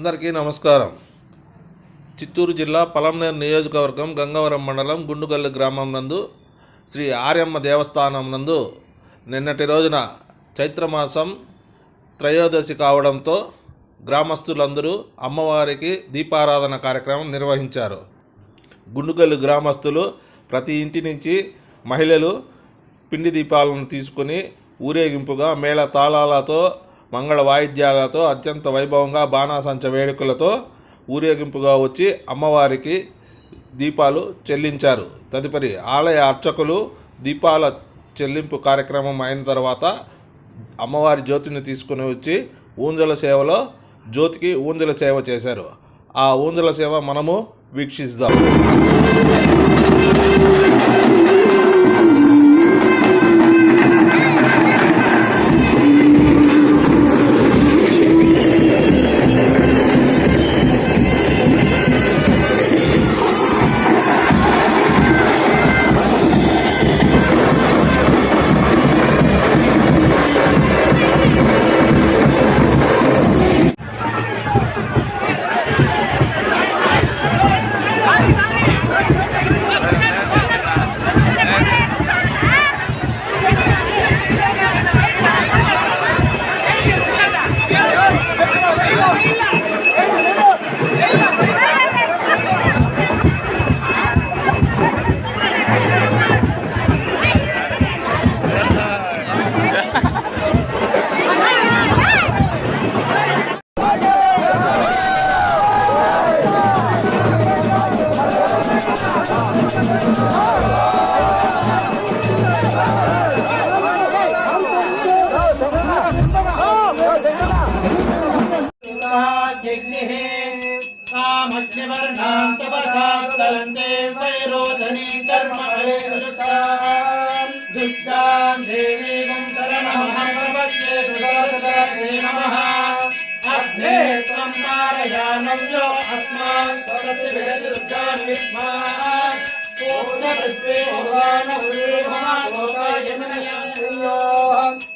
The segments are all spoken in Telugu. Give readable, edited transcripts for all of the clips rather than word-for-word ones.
అందరికీ నమస్కారం. చిత్తూరు జిల్లా పలంనేరు నియోజకవర్గం గంగవరం మండలం గుండుగల్లు గ్రామం నందు శ్రీ ఆర్యమ్మ దేవస్థానం నందు నిన్నటి రోజున చైత్రమాసం త్రయోదశి కావడంతో గ్రామస్తులందరూ అమ్మవారికి దీపారాధన కార్యక్రమం నిర్వహించారు. గుండుగల్లు గ్రామస్తులు ప్రతి ఇంటి నుంచి మహిళలు పిండి దీపాలను తీసుకుని ఊరేగింపుగా మేళ తాళాలతో మంగళ వాయిద్యాలతో అత్యంత వైభవంగా బాణాసంచ వేడుకలతో ఊరేగింపుగా వచ్చి అమ్మవారికి దీపాలు చెల్లించారు. తదుపరి ఆలయ అర్చకులు దీపాల చెల్లింపు కార్యక్రమం అయిన తర్వాత అమ్మవారి జ్యోతిని తీసుకుని వచ్చి ఊంజల సేవలో జ్యోతికి ఊంజల సేవ చేశారు. ఆ ఊంజల సేవ మనము వీక్షిద్దాం.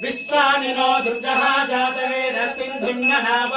విశ్వానినో దుర్గః జాతవేద సింధున్ననావ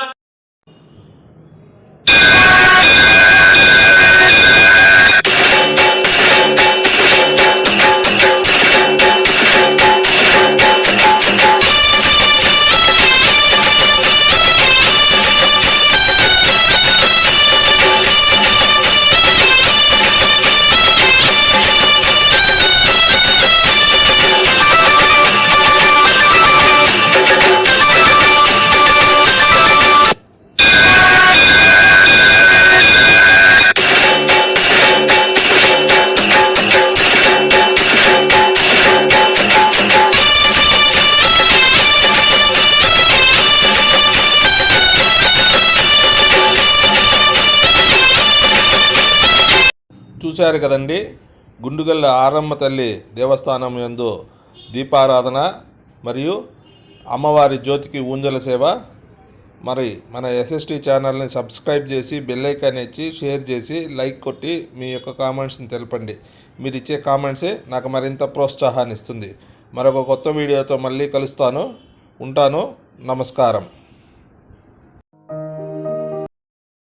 చూశారు కదండి, గుండుగల్ల ఆరమ్మ తల్లి దేవస్థానం యందు దీపారాధన మరియు అమ్మవారి జ్యోతికి ఊంజల సేవ. మరి మన ఎస్ఎస్టీ ఛానల్ని సబ్స్క్రైబ్ చేసి బెల్ ఐకాన్ ఇచ్చి షేర్ చేసి లైక్ కొట్టి మీ యొక్క కామెంట్స్ని తెలపండి. మీరు ఇచ్చే కామెంట్సే నాకు మరింత ప్రోత్సాహాన్ని ఇస్తుంది. మరొక కొత్త వీడియోతో మళ్ళీ కలుస్తాను. ఉంటాను. నమస్కారం.